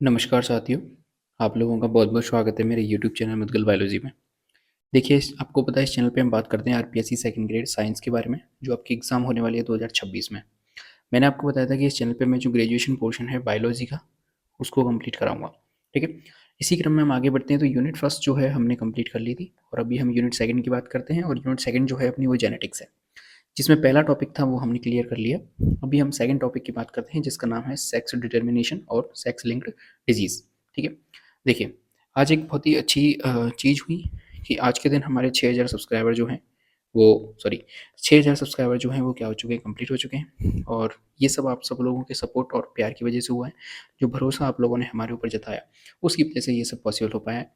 नमस्कार साथियों, आप लोगों का बहुत-बहुत स्वागत है मेरे यूट्यूब चैनल मुदगल बायोलॉजी में। देखिए आपको पता है इस चैनल पे हम बात करते हैं आरपीएससी सेकंड ग्रेड साइंस के बारे में, जो आपकी एग्ज़ाम होने वाली है 2026 में। मैंने आपको बताया था कि इस चैनल पे मैं जो ग्रेजुएशन पोर्शन है बायोलॉजी का, उसको कंप्लीट कराऊँगा, ठीक है? इसी क्रम में हम आगे बढ़ते हैं तो यूनिट फर्स्ट जो है हमने कंप्लीट कर ली थी और अभी हम यूनिट सेकंड की बात करते हैं और यूनिट सेकंड जो है अपनी वो जेनेटिक्स है, जिसमें पहला टॉपिक था वो हमने क्लियर कर लिया। अभी हम सेकंड टॉपिक की बात करते हैं जिसका नाम है सेक्स डिटर्मिनेशन और सेक्स लिंक्ड डिजीज़, ठीक है? देखिए, आज एक बहुत ही अच्छी चीज़ हुई कि आज के दिन हमारे 6000 सब्सक्राइबर जो हैं वो सॉरी 6000 सब्सक्राइबर जो हैं वो क्या हो चुके हैं, कंप्लीट हो चुके हैं और ये सब आप सब लोगों के सपोर्ट और प्यार की वजह से हुआ है। जो भरोसा आप लोगों ने हमारे ऊपर जताया, उसकी वजह से ये सब पॉसिबल हो पाया है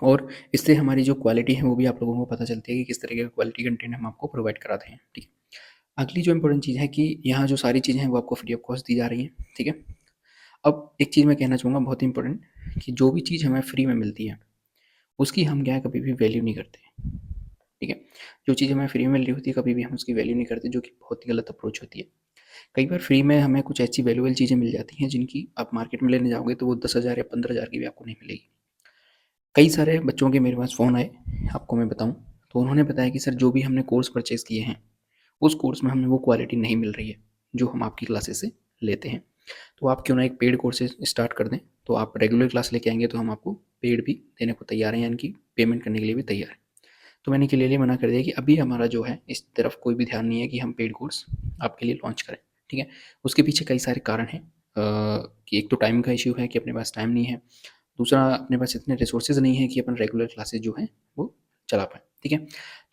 और इससे हमारी जो क्वालिटी है वो भी आप लोगों को पता चलती है कि किस तरीके का क्वालिटी कंटेंट हम आपको प्रोवाइड कराते हैं, ठीक है? अगली जो इम्पोर्टेंट चीज़ है कि यहाँ जो सारी चीज़ें हैं वो आपको फ्री ऑफ कॉस्ट दी जा रही हैं, ठीक है? अब एक चीज़ मैं कहना चाहूँगा बहुत इम्पोर्टेंट कि जो भी चीज़ हमें फ्री में मिलती है, उसकी हम क्या है कभी भी वैल्यू नहीं करते, ठीक है? जो चीज़ हमें फ्री में मिल रही होती है कभी भी हम उसकी वैल्यू नहीं करते, जो कि बहुत ही गलत अप्रोच होती है। कई बार फ्री में हमें कुछ ऐसी वैल्यूएबल चीज़ें मिल जाती हैं जिनकी आप मार्केट में लेने जाओगे तो वो 10,000 या 15,000 की भी आपको नहीं मिलेगी। कई सारे बच्चों के मेरे पास फ़ोन आए, आपको मैं बताऊँ, तो उन्होंने बताया कि सर जो भी हमने कोर्स परचेज़ किए हैं, उस कोर्स में हमें वो क्वालिटी नहीं मिल रही है, जो हम आपकी क्लासेस से लेते हैं। तो आप क्यों ना एक पेड कोर्सेज़ स्टार्ट कर दें, तो आप रेगुलर क्लास लेके आएँगे तो हम आपको पेड भी देने को तैयार हैं, यानी कि पेमेंट करने के लिए भी तैयार हैं। तो मैंने क्लियरली मना कर दिया कि अभी हमारा जो है इस तरफ कोई भी ध्यान नहीं है कि हम पेड कोर्स आपके लिए लॉन्च करें, ठीक है? उसके पीछे कई सारे कारण हैं कि एक तो टाइम का इश्यू है कि अपने पास टाइम नहीं है। दूसरा अपने पास इतने रिसोर्सेज़ नहीं है कि अपन रेगुलर क्लासेस जो हैं वो चला पाएँ, ठीक है?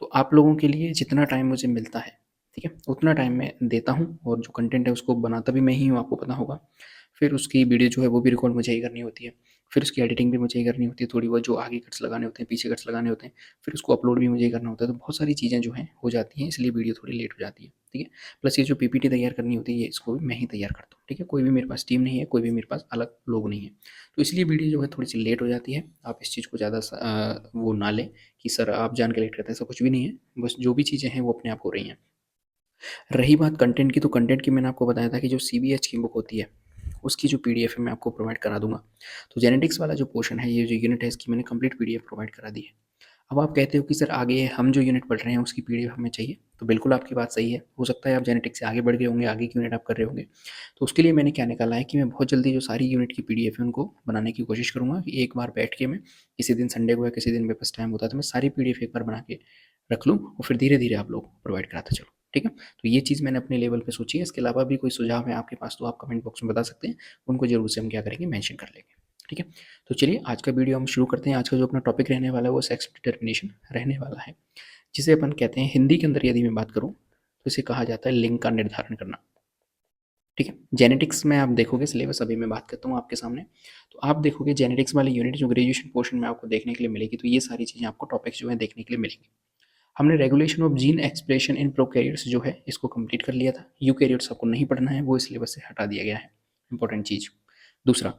तो आप लोगों के लिए जितना टाइम मुझे मिलता है, ठीक है? उतना टाइम मैं देता हूँ और जो कंटेंट है उसको बनाता भी मैं ही हूँ, आपको पता होगा। फिर उसकी वीडियो जो है वो भी रिकॉर्ड मुझे ही करनी होती है। फिर उसकी एडिटिंग भी मुझे ही करनी होती है, थोड़ी बहुत जो आगे कट्स लगाने होते हैं, पीछे कट्स लगाने होते हैं। फिर उसको अपलोड भी मुझे ही करना होता है, तो बहुत सारी चीज़ें जो हैं हो जाती हैं, इसलिए वीडियो थोड़ी लेट हो जाती है, ठीक है? प्लस ये जो पीपीटी तैयार करनी होती है, ये इसको भी मैं ही तैयार करता हूँ, ठीक है? कोई भी मेरे पास टीम नहीं है, कोई भी मेरे पास अलग लोग नहीं है। तो इसलिए वीडियो जो है थोड़ी-सी लेट हो जाती है। आप इस चीज़ को ज़्यादा वो ना लें कि सर आप जान के लेट करते हैं, ऐसा कुछ भी नहीं है। बस जो भी चीज़ें हैं वो अपने आप हो रही हैं। रही बात कंटेंट की, तो कंटेंट की मैंने आपको बताया था कि जो सीबीएच की बुक होती है, उसकी जो पीडीएफ है मैं आपको प्रोवाइड करा दूँगा। तो जेनेटिक्स वाला जो पोर्शन है, ये जो यूनिट है इसकी मैंने कंप्लीट पीडीएफ प्रोवाइड करा दी है। अब आप कहते हो कि सर आगे हम जो यूनिट पढ़ रहे हैं उसकी पीडीएफ हमें चाहिए, तो बिल्कुल आपकी बात सही है। हो सकता है आप जेनेटिक्स से आगे बढ़ गए होंगे, आगे की यूनिट आप कर रहे होंगे। तो उसके लिए मैंने क्या निकाला है कि मैं बहुत जल्दी जो सारी यूनिट की पीडीएफ है उनको बनाने की कोशिश करूँगा कि एक बार बैठ के मैं किसी दिन संडे को या किसी दिन मेरे पास टाइम होता है तो मैं सारी पीडीएफ एक बार बना के रख लूँ और फिर धीरे-धीरे आप लोगों को प्रोवाइड कराता चलूँ, ठीक है? तो ये चीज़ मैंने अपने लेवल पे सोची है। इसके अलावा भी कोई सुझाव है आपके पास तो आप कमेंट बॉक्स में बता सकते हैं, उनको ज़रूर से हम क्या करेंगे मेंशन कर लेंगे, ठीक है? तो चलिए आज का वीडियो हम शुरू करते हैं। आज का जो अपना टॉपिक रहने वाला है वो सेक्स डिटर्मिनेशन रहने वाला है, जिसे अपन कहते हैं हिंदी के अंदर यदि मैं बात करूँ, तो इसे कहा जाता है लिंग का निर्धारण करना, ठीक है? जेनेटिक्स में आप देखोगे सिलेबस अभी मैं बात करता हूँ आपके सामने, तो आप देखोगे जेनेटिक्स वाली यूनिट जो ग्रेजुएशन पोर्शन में आपको देखने के लिए मिलेगी, तो ये सारी चीज़ें आपको टॉपिक्स जो हैं देखने के लिए मिलेंगी। हमने regulation of gene expression in prokaryotes जो है इसको कंप्लीट कर लिया था। यूकैरियोट्स आपको नहीं पढ़ना है, वो सिलेबस से हटा दिया गया है, इंपॉर्टेंट चीज़। दूसरा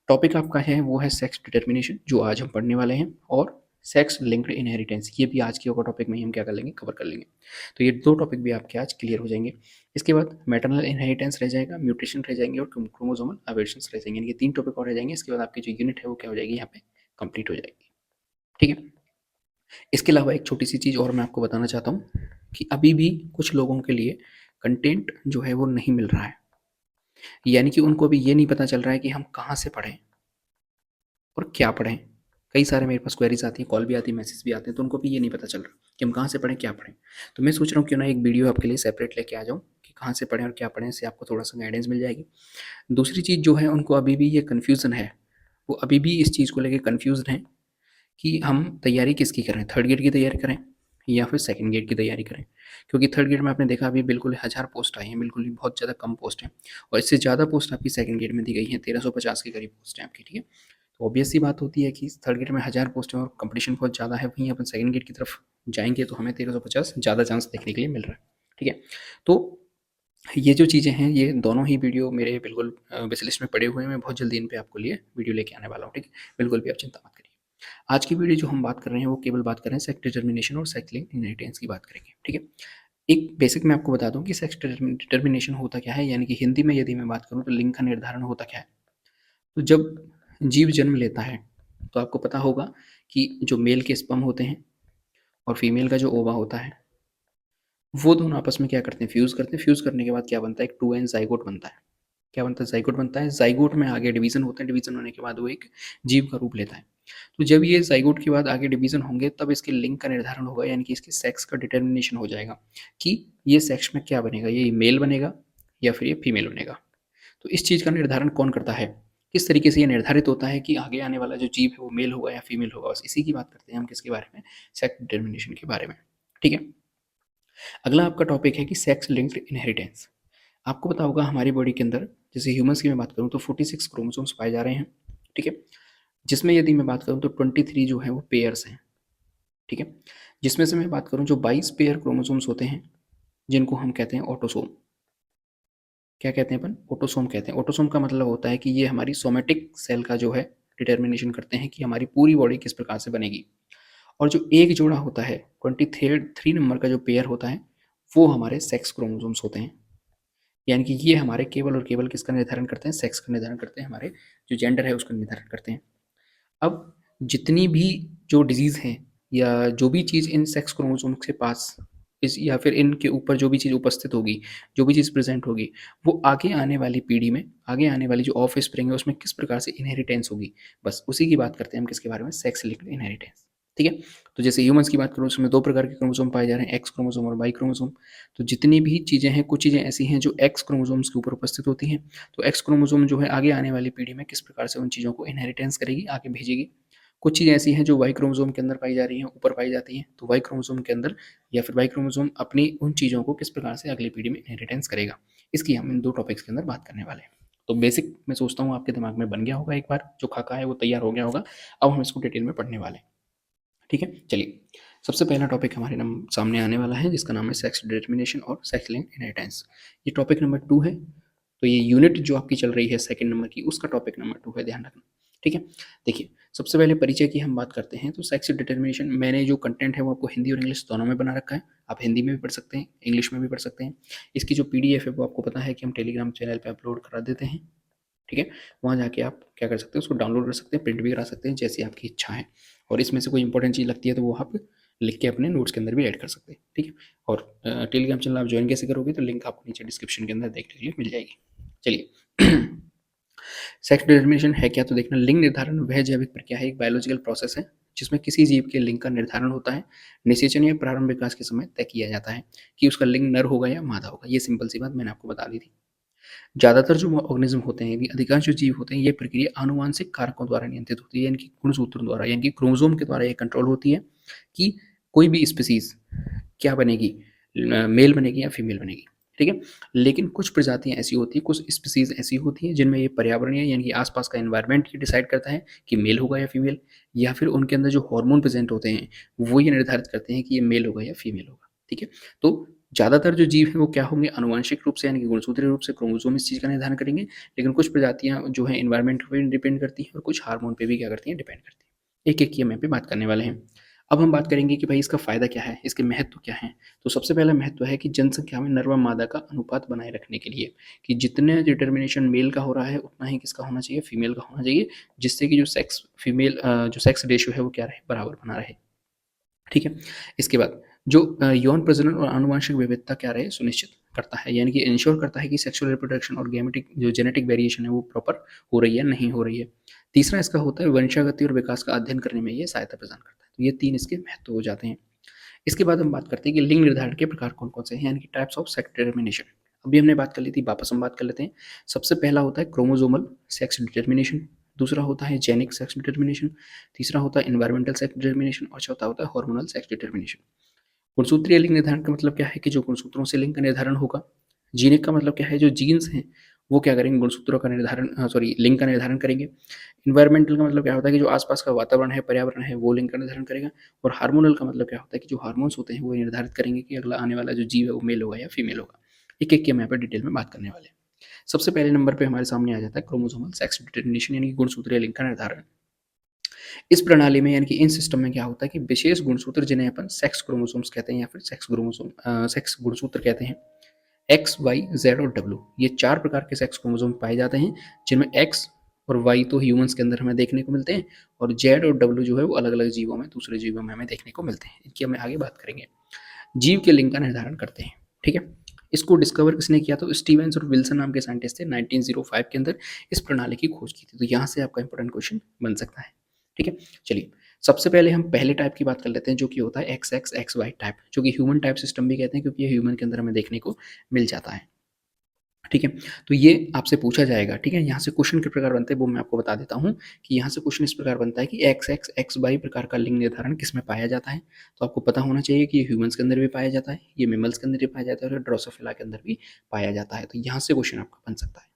टॉपिक आपका है वो है सेक्स डिटर्मिनेशन, जो आज हम पढ़ने वाले हैं, और सेक्स लिंक्ड इनहेरिटेंस, ये भी आज के होगा टॉपिक में ही हम क्या कर लेंगे, कवर कर लेंगे। तो ये दो टॉपिक भी आपके आज क्लियर हो जाएंगे। इसके बाद मैटरनल इनहेरिटेंस रह जाएगा, म्यूटेशन रह जाएंगे और क्रोमोसोमल अबेरशंस रह जाएंगे। ये तीन टॉपिक और रह जाएंगे। इसके बाद आपकी जो यूनिट है वो क्या हो जाएगी, यहाँ पे कंप्लीट हो जाएगी, ठीक है? इसके अलावा एक छोटी सी चीज़ और मैं आपको बताना चाहता हूँ कि अभी भी कुछ लोगों के लिए कंटेंट जो है वो नहीं मिल रहा है, यानी कि उनको अभी ये नहीं पता चल रहा है कि हम कहाँ से पढ़ें और क्या पढ़ें। कई सारे मेरे पास क्वेरीज आती हैं, कॉल भी आती है, मैसेज भी आते हैं, तो उनको भी ये नहीं पता चल रहा कि हम कहाँ से पढ़ें, क्या पढ़ें। तो मैं सोच रहा हूँ क्यों ना एक वीडियो आपके लिए सेपरेट लेके आ जाऊँ कि कहाँ से पढ़ें और क्या पढ़ें, इससे आपको थोड़ा सा गाइडेंस मिल जाएगी। दूसरी चीज़ जो है उनको अभी भी ये कन्फ्यूज़न है, वो अभी भी इस चीज़ को लेके कन्फ्यूज़न है कि हम तैयारी किसकी करें, थर्ड ग्रेड की तैयारी करें या फिर सेकंड ग्रेड की तैयारी करें। क्योंकि थर्ड ग्रेड में आपने देखा अभी बिल्कुल 1000 पोस्ट आई हैं, बिल्कुल ही बहुत ज़्यादा कम पोस्ट हैं और इससे ज़्यादा पोस्ट आपकी सेकंड ग्रेड में दी गई हैं, 1350 के करीब पोस्ट हैं आपकी, ठीक है? तो ऑब्वियस सी बात होती है कि थर्ड ग्रेड में 1000 पोस्ट हैं और कंपटीशन बहुत ज़्यादा है, वहीं अपन सेकंड ग्रेड की तरफ जाएँगे तो हमें 1350 ज़्यादा चांस देखने के लिए मिल रहा है, ठीक है? तो ये जो चीज़ें हैं, ये दोनों ही वीडियो मेरे बिल्कुल विश लिस्ट में पड़े हुए हैं, मैं बहुत जल्दी इन पे आपके लिए वीडियो लेके आने वाला हूँ, ठीक है? बिल्कुल भी आप चिंता मत करिए। आज की वीडियो जो हम बात कर रहे हैं वो केवल बात कर रहे हैं सेक्स डिटर्मिनेशन और सेक्स लिंक्ड इनहेरिटेंस की बात करेंगे, ठीक है? एक बेसिक मैं आपको बता दूं कि सेक्स डिटर्मिनेशन होता क्या है, यानी कि हिंदी में यदि मैं बात करूं तो लिंग का निर्धारण होता क्या है। तो जब जीव जन्म लेता है तो आपको पता होगा कि जो मेल के स्पर्म होते हैं और फीमेल का जो ओवा होता है, वो दोनों आपस में क्या करते हैं, फ्यूज़ करते हैं। फ्यूज़ करने के बाद क्या बनता है, एक 2n ज़ाइगोट बनता है। क्या बनता है, ज़ाइगोट बनता है। ज़ाइगोट में आगे डिवीज़न होता है, डिवीज़न होने के बाद वो एक जीव का रूप लेता है। तो जब ये ज़ाइगोट के बाद आगे डिवीज़न होंगे तब इसके लिंग का निर्धारण होगा, यानी कि इसके सेक्स का डिटर्मिनेशन हो जाएगा कि ये सेक्स में क्या बनेगा, ये मेल बनेगा या फिर ये फीमेल बनेगा। तो इस चीज़ का निर्धारण कौन करता है, किस तरीके से ये निर्धारित होता है कि आगे आने वाला जो जीव है वो मेल होगा या फीमेल होगा, बस इसी की बात करते हैं हम, किसके बारे में, सेक्स डिटर्मिनेशन के बारे में। ठीक है। अगला आपका टॉपिक है कि सेक्स लिंक्ड इनहेरिटेंस। आपको पता होगा हमारी बॉडी के अंदर, जैसे ह्यूमंस की मैं बात करूँ तो 46 क्रोमोसोम्स पाए जा रहे हैं। ठीक है। जिसमें यदि मैं बात करूँ तो 23 जो है वो पेयर्स हैं। ठीक है। जिसमें से मैं बात करूँ जो 22 पेयर क्रोमोसोम्स होते हैं जिनको हम कहते हैं ऑटोसोम। क्या कहते हैं अपन, ऑटोसोम कहते हैं। ऑटोसोम का मतलब होता है कि ये हमारी सोमेटिक सेल का जो है डिटर्मिनेशन करते हैं कि हमारी पूरी बॉडी किस प्रकार से बनेगी। और जो एक जोड़ा होता है 23 नंबर का जो पेयर होता है वो हमारे सेक्स क्रोमोसोम्स होते हैं। यानी कि ये हमारे केवल और केवल किसका निर्धारण करते हैं, सेक्स का निर्धारण करते हैं, हमारे जो जेंडर है उसका निर्धारण करते हैं। अब जितनी भी जो डिजीज़ हैं या जो भी चीज़ इन सेक्स क्रोमोसोम के पास इस या फिर इनके ऊपर जो भी चीज़ उपस्थित होगी, जो भी चीज़ प्रेजेंट होगी, वो आगे आने वाली पीढ़ी में, आगे आने वाली जो ऑफ स्प्रिंग है उसमें किस प्रकार से इनहेरिटेंस होगी, बस उसी की बात करते हैं हम, किसके बारे में, सेक्स लिंक्ड इनहेरिटेंस। ठीक है। तो जैसे ह्यूमंस की बात करूँ उसमें दो प्रकार के क्रोमोसोम पाए जा रहे हैं, एक्स क्रोमोसोम और वाई क्रोमोसोम। तो जितनी भी चीज़ें हैं, कुछ चीज़ें ऐसी हैं जो एक्स क्रोमोसोम्स के ऊपर उपस्थित होती हैं। तो एक्स क्रोमोसोम जो है आगे आने वाली पीढ़ी में किस प्रकार से उन चीज़ों को इनहेरिटेंस करेगी, आगे भेजेगी। कुछ चीज़ें ऐसी हैं जो वाई क्रोमोसोम के अंदर पाई जा रही हैं, ऊपर पाई जाती हैं। तो वाई क्रोमोसोम के अंदर या फिर वाई क्रोमोसोम अपनी उन चीज़ों को किस प्रकार से अगली पीढ़ी में इनहेरिटेंस करेगा, इसकी हम इन दो टॉपिक्स के अंदर बात करने वाले हैं। तो बेसिक मैं सोचता हूँ आपके दिमाग में बन गया होगा, एक बार जो खाका है वो तैयार हो गया होगा। अब हम इसको डिटेल में पढ़ने वाले हैं। ठीक है, चलिए। सबसे पहला टॉपिक हमारे सामने आने वाला है जिसका नाम है सेक्स डिटर्मिनेशन और सेक्स लिंक्ड इनहेरिटेंस। ये टॉपिक नंबर 2 है। तो ये यूनिट जो आपकी चल रही है सेकंड नंबर की, उसका टॉपिक नंबर 2 है, ध्यान रखना। ठीक है। देखिए, सबसे पहले परिचय की हम बात करते हैं। तो सेक्स डिटर्मिनेशन, मैंने जो कंटेंट है वो आपको हिंदी और इंग्लिश दोनों में बना रखा है। आप हिंदी में भी पढ़ सकते हैं, इंग्लिश में भी पढ़ सकते हैं। इसकी जो पीडीएफ है वो आपको पता है कि हम टेलीग्राम चैनल पे अपलोड करा देते हैं। ठीक है। वहाँ जाके आप क्या कर सकते हैं, उसको डाउनलोड कर सकते हैं, प्रिंट भी करा सकते हैं, जैसी आपकी इच्छा है। और इसमें से कोई इंपॉर्टेंट चीज़ लगती है तो वो आप लिख के अपने नोट्स के अंदर भी ऐड कर सकते हैं। ठीक है। और टेलीग्राम चैनल आप ज्वाइन कैसे करोगे, तो लिंक आपको नीचे डिस्क्रिप्शन के अंदर देखने के लिए मिल जाएगी। चलिए। सेक्स डिटर्मिनेशन है क्या, तो देखना, लिंग निर्धारण वह जैविक प्रक्रिया है, एक बायोलॉजिकल प्रोसेस है जिसमें किसी जीव के लिंग का निर्धारण होता है। निषेचन या प्रारंभ विकास के समय तय किया जाता है कि उसका लिंग नर होगा या मादा होगा। ये सिंपल सी बात मैंने आपको बता दी थी। ज़्यादातर जो ऑर्गेनिज्म होते हैं, अधिकांश जो जीव होते हैं, ये प्रक्रिया आनुवांशिक कारकों द्वारा नियंत्रित होती है, यानी कि गुणसूत्रों द्वारा, यानी कि क्रोमोसोम के द्वारा ये कंट्रोल होती है कि कोई भी स्पीसीज क्या बनेगी, मेल बनेगी या फीमेल बनेगी। ठीक है। लेकिन कुछ प्रजातियां ऐसी होती हैं, कुछ स्पीसीज ऐसी होती हैं जिनमें ये पर्यावरणीय यानी कि आसपास का एनवायरनमेंट ये डिसाइड करता है कि मेल होगा या फीमेल, या फिर उनके अंदर जो हार्मोन प्रेजेंट होते हैं वो ये निर्धारित करते हैं कि ये मेल होगा या फीमेल होगा। ठीक है। तो ज़्यादातर जो जीव हैं वो क्या होंगे, आनुवंशिक रूप से यानी कि गुणसूत्रीय रूप से क्रोमोसोम इस चीज़ का निर्धारण करेंगे। लेकिन कुछ प्रजातियां जो है एनवायरनमेंट पे डिपेंड करती हैं और कुछ हार्मोन पे भी क्या करती हैं, डिपेंड करती हैं। एक एक की हम यहाँ पे बात करने वाले हैं। अब हम बात करेंगे कि भाई इसका फ़ायदा क्या है, इसके महत्व क्या हैं। तो सबसे पहला महत्व है कि जनसंख्या में नर व मादा का अनुपात बनाए रखने के लिए, कि जितने डिटर्मिनेशन मेल का हो रहा है उतना ही किसका होना चाहिए, फीमेल का होना चाहिए, जिससे कि जो सेक्स फीमेल जो सेक्स रेशियो है वो क्या रहे, बराबर बना रहे। ठीक है। इसके बाद जो यौन प्रजनन और आनुवंशिक विविधता क्या रहे, सुनिश्चित करता है, यानी कि इंश्योर करता है कि सेक्सुअल रिप्रोडक्शन और गेमेटिक जो जेनेटिक वेरिएशन है वो प्रॉपर हो रही है, नहीं हो रही है। तीसरा इसका होता है वंशागति और विकास का अध्ययन करने में ये सहायता प्रदान करता है। तो ये 3 इसके महत्व हो जाते हैं। इसके बाद हम बात करते हैं कि लिंग निर्धारण के प्रकार कौन-कौन से हैं, यानी कि टाइप्स ऑफ सेक्स डिटर्मिनेशन। अभी हमने बात कर ली थी, वापस हम बात कर लेते हैं। सबसे पहला होता है क्रोमोसोमल सेक्स डिटर्मिनेशन, दूसरा होता है जेनिक सेक्स डिटर्मिनेशन, तीसरा होता है एनवायरमेंटल सेक्स डिटर्मिनेशन और चौथा होता है हार्मोनल सेक्स डिटर्मिनेशन। गुणसूत्रीय लिंग निर्धारण का मतलब क्या है कि जो गुणसूत्रों से लिंग का निर्धारण होगा। जीनिक का मतलब क्या है, जो जीन्स हैं वो क्या करेंगे, गुणसूत्रों का निर्धारण सॉरी लिंग का निर्धारण करेंगे। इन्वायरमेंटल का मतलब क्या होता है कि जो आसपास का वातावरण है, पर्यावरण है, वो लिंग का निर्धारण करेगा। और हार्मोनल का मतलब क्या होता है कि जो हार्मोन्स होते हैं वो निर्धारित करेंगे कि अगला आने वाला जो जीव है वो मेल होगा या फीमेल होगा। एक एक की हम यहाँ पर डिटेल में बात करने वाले हैं। सबसे पहले नंबर पर हमारे सामने आ जाता है क्रोमोसोमल सेक्स डिटर्मिनेशन, यानी कि गुणसूत्रीय लिंग का निर्धारण। इस प्रणाली में यानी कि इन सिस्टम में क्या होता है कि विशेष गुणसूत्र जिन्हें अपन सेक्स क्रोमोसोम्स कहते हैं या फिर सेक्स गुणसूत्र कहते हैं, एक्स वाई जेड और डब्ल्यू, ये 4 प्रकार के सेक्स क्रोमोसोम पाए जाते हैं, जिनमें एक्स और वाई तो ह्यूमंस के अंदर हमें देखने को मिलते हैं, और जेड और डब्ल्यू जो है वो अलग अलग जीवों में, दूसरे जीवों में हमें देखने को मिलते हैं। इनकी हमें आगे बात करेंगे। जीव के लिंग का निर्धारण करते हैं, ठीक है। इसको डिस्कवर किसने किया? तो स्टीवेंस और विल्सन नाम के साइंटिस्ट थे, 1905 के अंदर इस प्रणाली की खोज की थी। तो यहाँ से आपका इंपॉर्टेंट क्वेश्चन बन सकता है, ठीक है। चलिए, सबसे पहले हम पहले टाइप की बात कर लेते हैं, जो कि होता है X X X Y type, जो कि ह्यूमन टाइप सिस्टम भी कहते हैं, क्योंकि ये ह्यूमन के अंदर हमें देखने को मिल जाता है, ठीक है। तो ये आपसे पूछा जाएगा, ठीक है। यहाँ से क्वेश्चन के प्रकार बनते हैं वो मैं आपको बता देता हूँ, कि यहाँ से क्वेश्चन इस प्रकार बनता है कि एक्स एक्स एक्स वाई प्रकार का लिंग निर्धारण किस में पाया जाता है। तो आपको पता होना चाहिए कि ये ह्यूमंस के अंदर भी पाया जाता है, ये मेमल्स के अंदर भी पाया जाता है, और ड्रोसोफिला के अंदर भी पाया जाता है। तो यहाँ से क्वेश्चन आपका बन सकता है,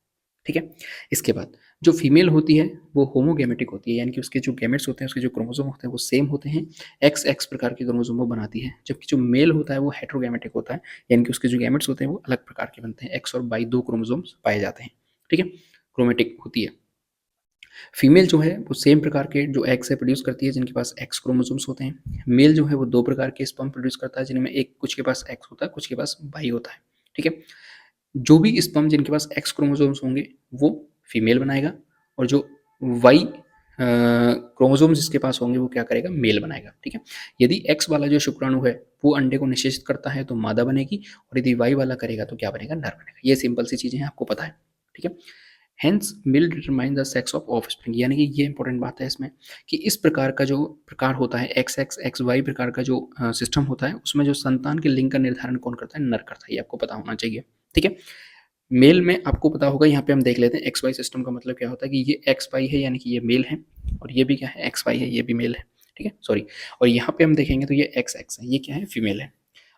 ठीक है। इसके बाद जो फीमेल होती है वो होमोगेमेटिक होती है, यानी कि उसके जो गैमेट्स होते हैं, उसके जो क्रोमोसोम होते हैं वो सेम होते हैं, एक्स एक्स प्रकार के क्रोमोसोम वो बनाती है। जबकि जो मेल होता है वो हेट्रोगैमेटिक होता है, यानी कि उसके जो गैमेट्स होते हैं वो अलग प्रकार के बनते हैं, एक्स और वाई दो क्रोमोसोम्स पाए जाते हैं, ठीक है, क्रोमेटिक होती है। फीमेल जो है वो सेम प्रकार के जो एग से प्रोड्यूस करती है, जिनके पास एक्स क्रोमोसोम्स होते हैं। मेल जो है वो दो प्रकार के स्पर्म प्रोड्यूस करता है, जिनमें एक कुछ के पास एक्स होता है, कुछ के पास वाई होता है, ठीक है। जो भी स्पर्म जिनके पास एक्स क्रोमोसोम्स होंगे वो फीमेल बनाएगा, और जो वाई क्रोमोसोम्स जिसके पास होंगे वो क्या करेगा? मेल बनाएगा, ठीक है। यदि एक्स वाला जो शुक्राणु है वो अंडे को निषेचित करता है तो मादा बनेगी, और यदि वाई वाला करेगा तो क्या बनेगा? नर बनेगा। ये सिंपल सी चीजें हैं, आपको पता है, ठीक है। Hence mill determine the sex of offspring, यानी कि ये इंपॉर्टेंट बात है इसमें, कि इस प्रकार का जो प्रकार होता है एक्स एक्स एक्स वाई प्रकार का जो सिस्टम होता है, उसमें जो संतान के लिंग का निर्धारण कौन करता है? नर करता है। ये आपको पता होना चाहिए, ठीक है। मेल में आपको पता होगा, यहाँ पे हम देख लेते हैं एक्स वाई सिस्टम का मतलब क्या होता है, कि ये एक्स वाई है यानी कि ये मेल है, और ये भी क्या है? एक्स वाई है, ये भी मेल है, ठीक है, सॉरी। और यहाँ पे हम देखेंगे तो ये एक्स एक्स है, ये क्या है? फीमेल है।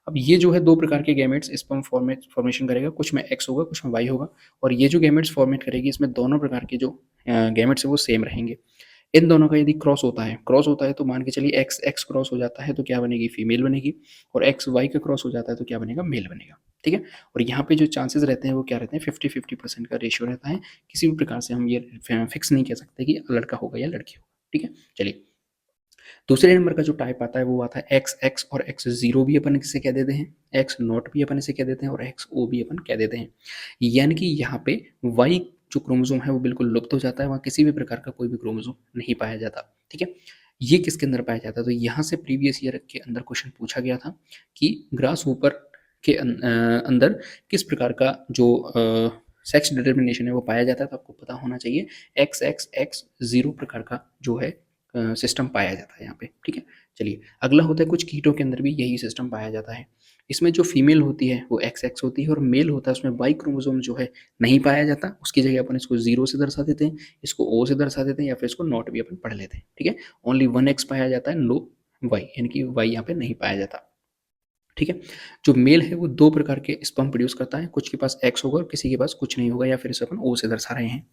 अब ये जो है दो प्रकार के गैमेट्स स्पर्म फॉर्मेशन करेगा, कुछ में एक्स होगा, कुछ में वाई होगा, और ये जो गैमेट्स फॉर्मेट करेगी इसमें दोनों प्रकार के जो गैमेट्स है वो सेम रहेंगे। इन दोनों का यदि क्रॉस होता है तो मान के चलिए एक्स एक्स क्रॉस हो जाता है तो क्या बनेगी? फीमेल बनेगी, और एक्स वाई का क्रॉस हो जाता है तो क्या बनेगा? मेल बनेगा, ठीक है। और यहाँ पे जो चांसेस रहते हैं वो क्या रहते हैं? 50-50% का रेशियो रहता है। किसी भी प्रकार से हम ये फिक्स नहीं कह सकते कि लड़का होगा या लड़की होगा, ठीक है। चलिए, दूसरे नंबर का जो टाइप आता है वो आता है एक्स एक्स और एक्स जीरो भी अपन इसे कह देते हैं, एक्स नॉट भी अपन इसे कह देते हैं, और एक्स ओ भी अपन कह देते हैं। यानी कि यहाँ पे वाई जो क्रोमोसोम है वो बिल्कुल लुप्त हो जाता है, वहाँ किसी भी प्रकार का कोई भी क्रोमोसोम नहीं पाया जाता, ठीक है। ये किसके अंदर पाया जाता है? तो यहाँ से प्रीवियस ईयर के अंदर क्वेश्चन पूछा गया था कि ग्रास ऊपर के अंदर किस प्रकार का जो सेक्स डिटर्मिनेशन है वो पाया जाता है। तो आपको पता होना चाहिए एक्स एक्स एक्स जीरो प्रकार का जो है सिस्टम पाया जाता है यहाँ पे, ठीक है। चलिए, अगला होता है कुछ कीटों के अंदर भी यही सिस्टम पाया जाता है। इसमें जो फीमेल होती है वो एक्स एक्स होती है, और मेल होता है उसमें वाई क्रोमोसोम जो है नहीं पाया जाता, उसकी जगह अपन इसको जीरो से दर्शा देते हैं, इसको ओ से दर्शा देते हैं, या फिर इसको नॉट भी अपन पढ़ लेते हैं, ठीक है। ओनली वन एक्स पाया जाता है, नो वाई, यानी कि वाई यहाँ पे नहीं पाया जाता, ठीक है। जो मेल है वो दो प्रकार के स्पर्म प्रोड्यूस करता है, कुछ के पास एक्स होगा और किसी के पास कुछ नहीं होगा, या फिर इसे अपन ओ से दर्शा रहे हैं।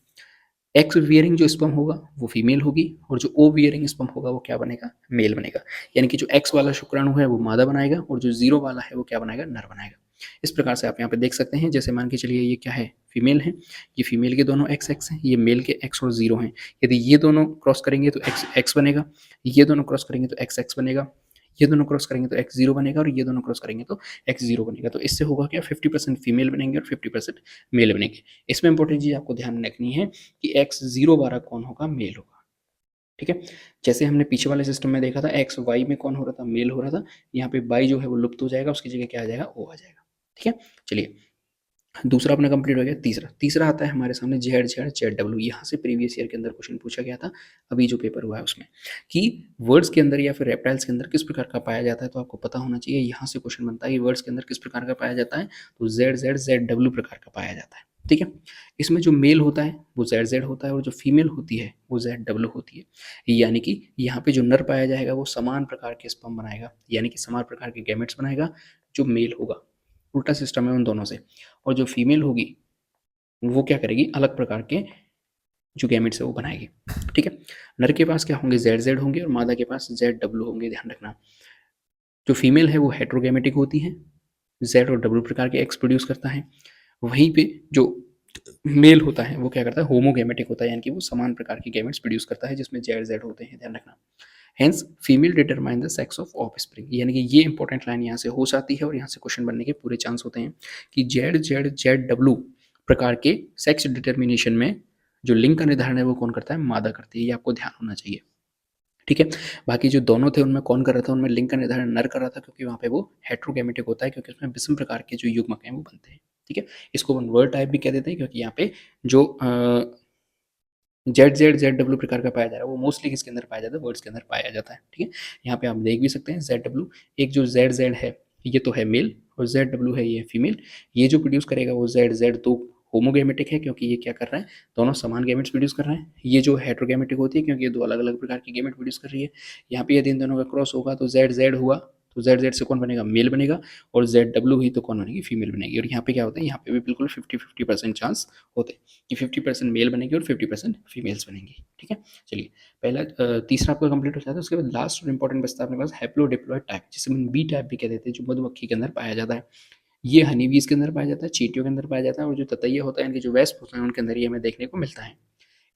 एक्स वियरिंग जो स्पर्म होगा वो फीमेल होगी, और जो ओ वियरिंग स्पर्म होगा वो क्या बनेगा? मेल बनेगा। यानी कि जो एक्स वाला शुक्राणु है वो मादा बनाएगा, और जो जीरो वाला है वो क्या बनाएगा? नर बनाएगा। इस प्रकार से आप यहाँ पे देख सकते हैं, जैसे मान के चलिए ये क्या है? फीमेल है, ये फीमेल के दोनों एक्स एक्स हैं, ये मेल के एक्स और जीरो हैं। यदि ये दोनों क्रॉस करेंगे तो एक्स एक्स बनेगा, ये दोनों क्रॉस करेंगे तो एक्स एक्स बनेगा, ये दोनों क्रॉस करेंगे तो एक्स जीरो बनेगा, और ये दोनों क्रॉस करेंगे तो एक्स जीरो बनेगा। तो इससे होगा क्या? 50% फीमेल बनेंगे और 50% मेल बनेंगे। इसमें इंपॉर्टेंट चीज आपको ध्यान रखनी है कि एक्स जीरो वाला कौन होगा? मेल होगा, ठीक है। जैसे हमने पीछे वाले सिस्टम में देखा था एक्स वाई में कौन हो रहा था? मेल हो रहा था। यहाँ पे वाई जो है वो लुप्त हो जाएगा, उसकी जगह क्या आ जाएगा? ओ आ जाएगा, ठीक है। चलिए, दूसरा अपना कंप्लीट हो गया। तीसरा तीसरा आता है हमारे सामने जेड जेड जेड डब्ल्यू। यहाँ से प्रीवियस ईयर के अंदर क्वेश्चन पूछा गया था, अभी जो पेपर हुआ है उसमें, कि वर्ड्स के अंदर या फिर रेप्टाइल्स के अंदर किस प्रकार का पाया जाता है। तो आपको पता होना चाहिए, यहाँ से क्वेश्चन बनता है कि वर्ड्स के अंदर किस प्रकार का पाया जाता है। तो जेड जेड जेड डब्ल्यू प्रकार का पाया जाता है, ठीक है। इसमें जो मेल होता है वो जेड जेड होता है, और जो फीमेल होती है वो जेड डब्ल्यू होती है। यानी कि यहाँ पे जो नर पाया जाएगा वो समान प्रकार के स्पर्म बनाएगा, यानी कि समान प्रकार के गैमेट्स बनाएगा जो मेल होगा। उल्टा सिस्टम है उन दोनों से। और जो फीमेल होगी वो क्या करेगी? अलग प्रकार के जो गैमेट्स है वो बनाएगी, ठीक है। नर के पास क्या होंगे? जेड जेड होंगे, और मादा के पास जेड डब्ल्यू होंगे, ध्यान रखना। जो फीमेल है वो हेट्रोगैमेटिक होती है, जेड और डब्ल्यू प्रकार के एक्स प्रोड्यूस करता है। वहीं पे जो मेल होता है वो क्या करता है? होमोगैमेटिक होता है, यानी कि वो समान प्रकार के गैमेट्स प्रोड्यूस करता है जिसमें जेड जेड होते हैं, ध्यान रखना। Hence female determine the sex of offspring, यानी कि ये इंपॉर्टेंट लाइन यहाँ से हो जाती है, और यहाँ से क्वेश्चन बनने के पूरे चांस होते हैं कि जेड जेड जेड डब्ल्यू प्रकार के सेक्स डिटर्मिनेशन में जो लिंग का निर्धारण है वो कौन करता है, मादा करती है, ये आपको ध्यान होना चाहिए। ठीक है, बाकी जो दोनों थे उनमें कौन कर रहा था, उनमें लिंग का निर्धारण नर कर रहा था, क्योंकि वहाँ पे वो हेट्रोगैमेटिक होता है, क्योंकि उसमें विषम प्रकार के जो युग्मक हैं वो बनते हैं। ठीक है, इसको अपन वर्ड टाइप भी कह देते हैं, क्योंकि यहाँ पे जो जेड डब्ल्यू प्रकार का पाया जा रहा है वो मोस्टली किसके अंदर पाया जाता है, वर्ड्स के अंदर पाया जाता है। ठीक है, यहाँ पे आप देख भी सकते हैं जेड डब्ल्यू, एक जो जेड जेड है ये तो है मेल और जेड डब्ल्यू है ये फीमेल। ये जो प्रोड्यूस करेगा वो जेड जेड तो होमोगेमेटिक है, क्योंकि ये क्या कर रहा है, दोनों समान गैमेट्स प्रोड्यूस कर रहे हैं। ये जो हेट्रोगैमेटिक होती है, क्योंकि ये दो अलग अलग प्रकार की गैमेट प्रोड्यूस कर रही है। यहाँ पे यदि इन दोनों का क्रॉस होगा तो जेड जेड हुआ, तो जेड जेड से कौन बनेगा, मेल बनेगा, और जेड डब्ल्यू हुई तो कौन बनेगी, फीमेल बनेगी। और यहाँ पे क्या होता है, यहाँ पे भी बिल्कुल 50-50% चांस होते हैं कि 50% मेल बनेगी और 50% फीमेल्स बनेंगी। ठीक है, चलिए पहला तीसरा आपका कंप्लीट हो जाता है। उसके बाद लास्ट और इंपॉर्टेंट बचता है अपने पास हैप्लोडिप्लॉइड टाइप, जिसे हम बी टाइप भी कह देते हैं, जो मधुमक्खी के अंदर पाया जाता है। ये हनी बीज के अंदर पाया जाता है, चींटियों के अंदर पाया जाता है, और जो ततैया होता है, इनके जो वेस्प होते हैं उनके अंदर ये हमें देखने को मिलता है।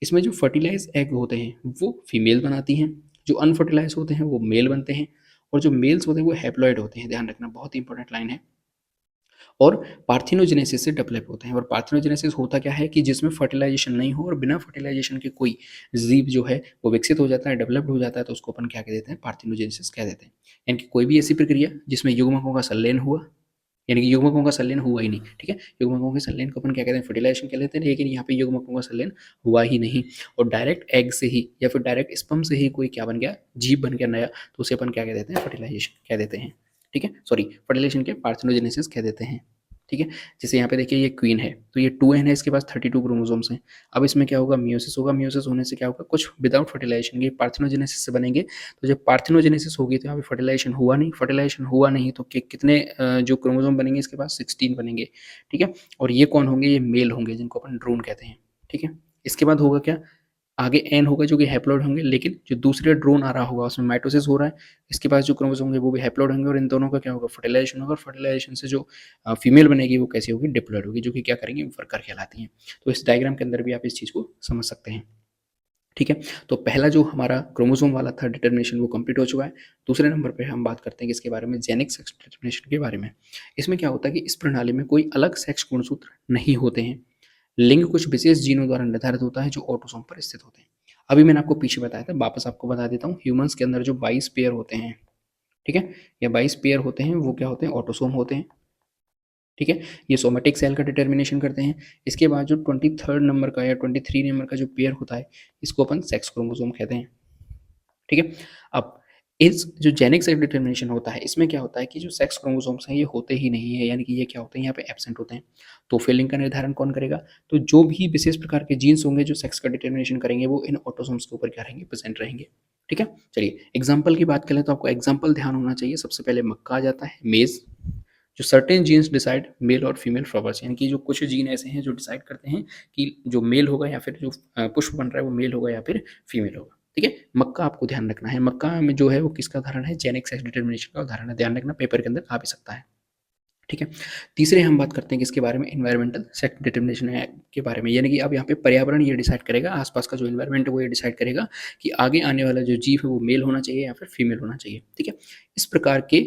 इसमें जो फर्टिलाइज एग होते हैं वो फीमेल बनाती हैं, जो अनफर्टिलाइज होते हैं वो मेल बनते हैं, और जो मेल्स होते हैं वो हैप्लॉइड होते हैं। ध्यान रखना, बहुत ही इंपॉर्टेंट लाइन है। और पार्थिनोजेनेसिस से डेवलप होते हैं। और पार्थिनोजेनेसिस होता क्या है कि जिसमें फर्टिलाइजेशन नहीं हो और बिना फर्टिलाइजेशन के कोई जीव जो है वो विकसित हो जाता है, डेवलप्ड हो जाता है, तो उसको अपन क्या कह देते हैं, पार्थिनोजेनेसिस कह देते हैं। यानी कि कोई भी ऐसी प्रक्रिया जिसमें युग्मकों का संलयन हुआ, यानी कि युग्मकों का संलयन हुआ ही नहीं। ठीक है, युग्मकों के संलयन को अपन क्या कहते हैं, फर्टिलाइजेशन कह लेते हैं, लेकिन यहाँ पे युग्मकों का संलयन हुआ ही नहीं और डायरेक्ट एग से ही या फिर डायरेक्ट स्पर्म से ही कोई क्या बन गया, जीव बन गया नया, तो उसे अपन क्या कह देते हैं, फर्टिलाइजेशन कह देते हैं। ठीक है, सॉरी, फर्टिलाइजेशन के पार्थिनोजेनेसिस कह देते हैं। ठीक है, जैसे यहाँ पे देखिए ये क्वीन है, तो ये 2n है, इसके पास 32 क्रोमोसोम्स हैं। अब इसमें क्या होगा, मियोसिस होगा, मियोसिस होने से क्या होगा, कुछ विदाउट फर्टिलाइजेशन के पार्थिनोजेनेसिस से बनेंगे। तो जब पार्थिनोजेनेसिस होगी तो यहाँ पे फर्टिलाइजेशन हुआ नहीं, फर्टिलाइजेशन हुआ नहीं तो कितने जो क्रोमोसोम बनेंगे, इसके पास 16 बनेंगे। ठीक है, और ये कौन होंगे, ये मेल होंगे, जिनको अपन ड्रोन कहते हैं। ठीक है, इसके बाद होगा क्या, आगे एन होगा जो कि हैप्लॉइड होंगे, लेकिन जो दूसरे ड्रोन आ रहा होगा उसमें माइटोसिस हो रहा है, इसके पास जो क्रोमोसोम होंगे वो भी हैप्लॉइड होंगे, और इन दोनों का क्या होगा, फर्टिलाइजेशन होगा। फर्टिलाइजेशन से जो फीमेल बनेगी वो कैसी होगी, डिप्लॉइड होगी, जो कि क्या करेंगी, वर्कर कहलाती हैं। तो इस डायग्राम के अंदर भी आप इस चीज़ को समझ सकते हैं। ठीक है, तो पहला जो हमारा क्रोमोसोम वाला था डिटर्मिनेशन वो कंप्लीट हो चुका है। दूसरे नंबर पे हम बात करते हैं किसके बारे में, जेनिक सेक्स डिटर्मिनेशन के बारे में। इसमें क्या होता है कि इस प्रणाली में कोई अलग सेक्स गुणसूत्र नहीं होते हैं, लिंग कुछ विशेष जीनों द्वारा निर्धारित होता है जो ऑटोसोम पर स्थित होते हैं। अभी मैंने आपको पीछे बताया था, वापस आपको बता देता हूँ। ह्यूमंस के अंदर जो 22 पेयर होते हैं, ठीक है, या 22 पेयर होते हैं, वो क्या होते हैं, ऑटोसोम होते हैं। ठीक है, ये सोमेटिक सेल का डिटर्मिनेशन करते हैं। इसके बाद जो 23rd नंबर का या 23 नंबर का जो पेयर होता है, इसको अपन सेक्स क्रोमोसोम कहते हैं। ठीक है, अब इस जो जेनिक सेक्स डिटर्मिनेशन होता है, इसमें क्या होता है कि जो सेक्स क्रोमोसोम्स हैं ये होते ही नहीं है, यानी कि ये क्या होते हैं, यहाँ पे एब्सेंट होते हैं। तो फिर लिंग का निर्धारण कौन करेगा, तो जो भी विशेष प्रकार के जीन्स होंगे जो सेक्स का डिटर्मिनेशन करेंगे वो इन ऑटोसोम्स के ऊपर क्या रहेंगे, प्रेजेंट रहेंगे। ठीक है, चलिए एग्जाम्पल की बात करें तो आपको एग्जाम्पल ध्यान होना चाहिए। सबसे पहले मक्का आ जाता है, मेज, जो सर्टेन जीन्स डिसाइड मेल और फीमेल फ्लावर्स, यानी कि जो कुछ जीन ऐसे हैं जो डिसाइड करते हैं कि जो मेल होगा या फिर जो पुष्प बन रहा है वो मेल होगा या फिर फीमेल होगा। ठीक है, मक्का आपको ध्यान रखना है, मक्का में जो है वो किसका उदाहरण है, जेनिक सेक्स डिटर्मिनेशन का उदाहरण है। ध्यान रखना, पेपर के अंदर आ भी सकता है। ठीक है, तीसरे हम बात करते हैं किसके बारे में, इन्वायरमेंटल सेक्स डिटर्मिनेशन के बारे में, यानी कि अब यहाँ पे पर्यावरण ये डिसाइड करेगा, आसपास का जो इन्वायरमेंट है वो ये डिसाइड करेगा कि आगे आने वाला जो जीव है वो मेल होना चाहिए या फिर फीमेल होना चाहिए। ठीक है, इस प्रकार के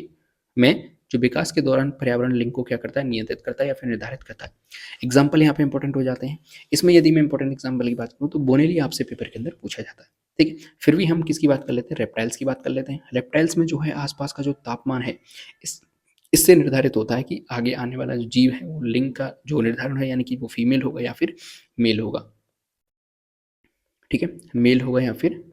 में जो विकास के दौरान पर्यावरण लिंग को क्या करता है, नियंत्रित करता है या फिर निर्धारित करता है। एग्जाम्पल यहाँ पे इंपॉर्टेंट हो जाते हैं। इसमें यदि मैं इंपॉर्टेंट एग्जाम्पल की बात करूँ तो बोनेली आपसे पेपर के अंदर पूछा जाता है। ठीक है, फिर भी हम किसकी बात कर लेते हैं, रेप्टाइल्स की बात कर लेते हैं। रेप्टाइल्स में जो है आसपास का जो तापमान है, इस इससे निर्धारित होता है कि आगे आने वाला जो जीव है वो लिंग का जो निर्धारण है, यानी कि वो फीमेल होगा या फिर मेल होगा। ठीक है, मेल होगा या फिर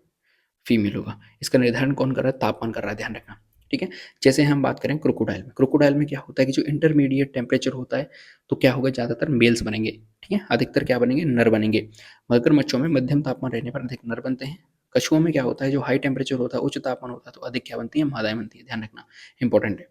फीमेल होगा। इसका निर्धारण कौन कर रहा है, तापमान कर रहा है, ध्यान रखना। ठीक है, जैसे हम बात करें क्रोकोडाइल में, क्रोकोडाइल में क्या होता है कि जो इंटरमीडिएट टेम्परेचर होता है तो क्या होगा, ज़्यादातर मेल्स बनेंगे। ठीक है, अधिकतर क्या बनेंगे, नर बनेंगे। मगरमच्छों में मध्यम तापमान रहने पर अधिक नर बनते हैं। कछुओं में क्या होता है, जो हाई टेम्परेचर होता है, उच्च तापमान होता है, तो अधिक क्या बनती है, मादाएं बनती है। ध्यान रखना, इंपॉर्टेंट है।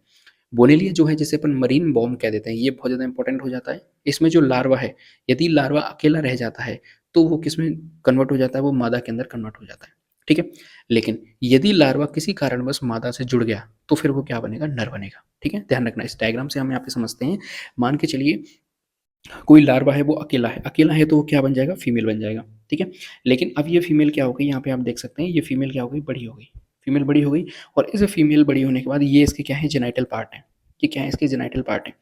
बोनेलिया जो है जिसे अपन मरीन बॉम्ब कह देते हैं, ये बहुत ज़्यादा इंपॉर्टेंट हो जाता है। इसमें जो लार्वा है, यदि लार्वा अकेला रह जाता है तो वो किस में कन्वर्ट हो जाता है, वो मादा के अंदर कन्वर्ट हो जाता है। ठीक है, लेकिन यदि लार्वा किसी कारणवश मादा से जुड़ गया तो फिर वो क्या बनेगा, नर बनेगा। ठीक है, ध्यान रखना, इस डायग्राम से हम यहाँ पे समझते हैं। मान के चलिए कोई लार्वा है वो अकेला है, अकेला है तो वो क्या बन जाएगा, फीमेल बन जाएगा। ठीक है, लेकिन अब ये फीमेल क्या हो गई, यहाँ पे आप देख सकते हैं ये फीमेल क्या हो गई, बड़ी हो गई। फीमेल बड़ी हो गई, और इस फीमेल बड़ी होने के बाद ये इसके क्या है, जेनाइटल पार्ट है। कि क्या है, इसके जेनाइटल पार्ट है।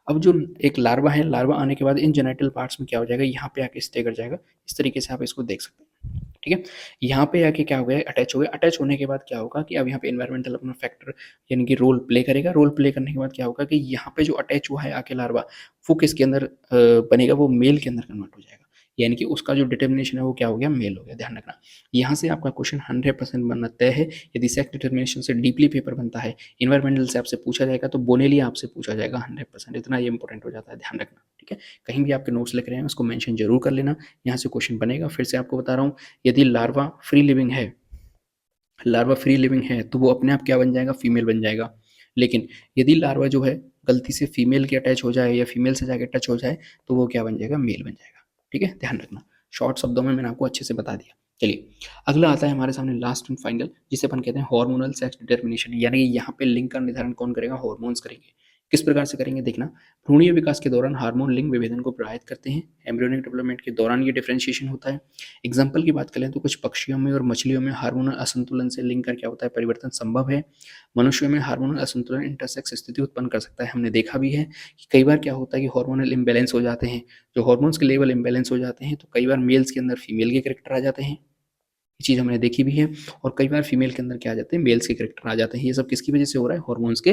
अब जो एक लार्वा है, लार्वा आने के बाद इन जेनाइटल पार्ट्स में क्या हो जाएगा, यहाँ पे आके स्टे कर जाएगा। इस तरीके से आप इसको देख सकते हैं, ठीक है। यहाँ पे आके क्या हो गया, अटैच हो गया। अटैच होने के बाद क्या होगा कि अब यहाँ पे एनवायरमेंटल अपना फैक्टर यानी कि रोल प्ले करेगा। रोल प्ले करने के बाद क्या होगा कि यहाँ पे जो अटैच हुआ है आके लार्वा, वो किसके अंदर बनेगा, वो मेल के अंदर कन्वर्ट हो जाएगा। यानी कि उसका जो डिटर्मिनेशन है वो क्या हो गया, मेल हो गया। ध्यान रखना, यहाँ से आपका क्वेश्चन 100% बनना तय है। यदि सेक्स डिटर्मिनेशन से डीपली पेपर बनता है, इन्वायरमेंटल से आपसे पूछा जाएगा, तो बोनेलिया आपसे पूछा जाएगा 100%। इतना ये इंपॉर्टेंट हो जाता है, ध्यान रखना, ठीक है। कहीं भी आपके नोट्स लिख रहे हैं उसको मेंशन जरूर कर लेना, यहाँ से क्वेश्चन बनेगा। फिर से आपको बता रहा हूँ, यदि लार्वा फ्री लिविंग है, लार्वा फ्री लिविंग है तो वो अपने आप क्या बन जाएगा, फीमेल बन जाएगा। लेकिन यदि लार्वा जो है गलती से फीमेल के अटैच हो जाए या फीमेल से जाके टच हो जाए, तो वो क्या बन जाएगा, मेल बन जाएगा, ठीक है। ध्यान रखना, शॉर्ट शब्दों में मैंने आपको अच्छे से बता दिया। चलिए, अगला आता है हमारे सामने लास्ट एंड फाइनल, जिसे अपन कहते हैं हार्मोनल सेक्स डिटर्मिनेशन। यानी कि यहाँ पे लिंग का निर्धारण कौन करेगा, हार्मोन्स करेंगे। किस प्रकार से करेंगे, देखना। भ्रूणीय विकास के दौरान हार्मोन लिंग विभेदन को प्रभावित करते हैं। एम्ब्रियोनिक डेवलपमेंट के दौरान ये डिफरेंशिएशन होता है। एग्जाम्पल की बात करें तो कुछ पक्षियों में और मछलियों में हार्मोनल असंतुलन से लिंग का क्या होता है, परिवर्तन संभव है। मनुष्यों में हार्मोनल असंतुलन इंटरसेक्स स्थिति उत्पन्न कर सकता है। हमने देखा भी है कि कई बार क्या होता है कि हार्मोनल इम्बैलेंस हो जाते हैं, जो हार्मोन्स के लेवल इम्बैलेंस हो जाते हैं, तो कई बार मेल्स के अंदर फीमेल के कैरेक्टर आ जाते हैं, ये चीज़ हमने देखी भी है। और कई बार फीमेल के अंदर क्या आ जाते हैं, मेल्स के कैरेक्टर आ जाते हैं। ये सब किसकी वजह से हो रहा है, हार्मोन्स के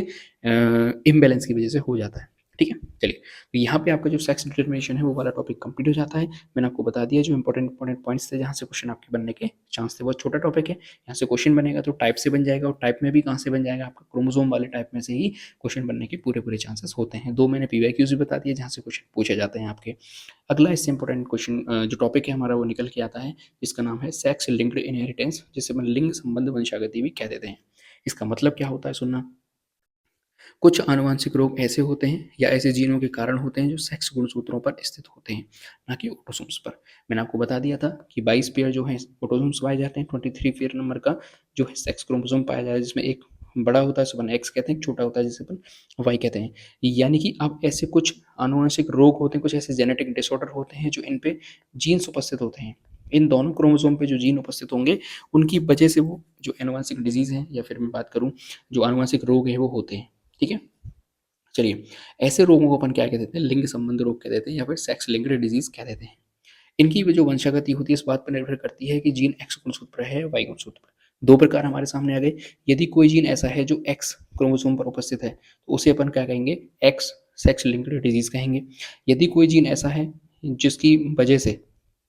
इम्बैलेंस की वजह से हो जाता है, ठीक है। चलिए, तो यहाँ पे आपका जो सेक्स डिटर्मिनेशन है वो वाला टॉपिक कंप्लीट हो जाता है। मैंने आपको बता दिया जो इंपॉर्टेंट पॉइंट्स थे जहाँ से क्वेश्चन आपके बनने के चांस थे। बहुत छोटा टॉपिक है, यहाँ से क्वेश्चन बनेगा तो टाइप से बन जाएगा, और टाइप में भी कहाँ से बन जाएगा, आपका क्रोमोसोम वाले टाइप में से ही क्वेश्चन बनने के पूरे चांसेस होते हैं। दो मैंने पीवाईक्यूज भी बता दिए जहाँ से क्वेश्चन पूछे जाते हैं आपके। अगला इससे इंपॉर्टेंट क्वेश्चन जो टॉपिक है हमारा वो निकल के आता है, जिसका नाम है सेक्स लिंक्ड इनहेरिटेंस, जिसे हम लिंग संबंध वंशागति भी कह देते हैं। इसका मतलब क्या होता है, सुनना। कुछ आनुवंशिक रोग ऐसे होते हैं या ऐसे जीनों के कारण होते हैं जो सेक्स गुणसूत्रों पर स्थित होते हैं, ना कि ऑटोसोम्स पर। मैंने आपको बता दिया था कि 22 पेयर जो है ऑटोसोम्स पाए जाते हैं, 23 पेयर नंबर का जो है सेक्स क्रोमोसोम पाया जाता है, जिसमें एक बड़ा होता है जिसे अपन एक्स कहते हैं, छोटा होता है जिसे अपन वाई कहते हैं। यानी कि अब ऐसे कुछ आनुवंशिक रोग होते हैं, कुछ ऐसे जेनेटिक डिसऑर्डर होते हैं जो इन पे जीन्स उपस्थित होते हैं। इन दोनों क्रोमोसोम पे जो जीन उपस्थित होंगे उनकी वजह से वो जो आनुवंशिक डिजीज है, या फिर मैं बात करूं जो आनुवंशिक रोग है, वो होते हैं, ठीक है। चलिए, ऐसे रोगों को अपन क्या कह देते हैं, लिंग संबंध रोग कह देते हैं, या फिर सेक्स लिंक्ड डिजीज कह देते हैं। इनकी जो वंशागति होती है इस बात पर निर्भर करती है कि जीन एक्स गुणसूत्र है या वाई गुणसूत्र पर। दो प्रकार हमारे सामने आ गए। यदि कोई जीन ऐसा है जो एक्स क्रोमोसोम पर उपस्थित है तो उसे अपन क्या कहेंगे, एक्स सेक्स लिंक्ड डिजीज कहेंगे। यदि कोई जीन ऐसा है जिसकी वजह से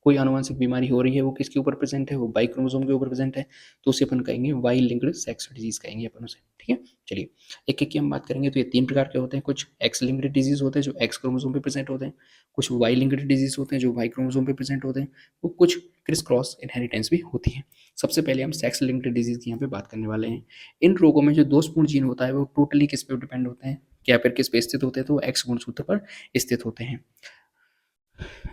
कोई आनुवंशिक बीमारी हो रही है, वो किसके ऊपर प्रेजेंट है, वो वाई क्रोमोसोम के ऊपर प्रेजेंट है, तो उसे अपन कहेंगे वाई लिंक्ड सेक्स डिजीज कहेंगे अपन उसे, ठीक है। चलिए, एक एक की हम बात करेंगे। तो ये तीन प्रकार के होते हैं। कुछ एक्स लिंक्ड डिजीज होते हैं जो एक्स क्रोमोसोम पे प्रेजेंट होते हैं, कुछ वाई लिंक्ड डिजीज होते हैं जो वाई क्रोमोसोम पे प्रेजेंट होते हैं, वो कुछ क्रिस क्रॉस इनहेरिटेंस भी होती है। सबसे पहले हम सेक्स लिंक्ड डिजीज की यहाँ पे बात करने वाले हैं। इन रोगों में जो दोषपूर्ण जीन होता है वो टोटली किस पे डिपेंड होते हैं, क्या फिर किस पे स्थित होते हैं, तो वो एक्स गुणसूत्र पर स्थित होते हैं।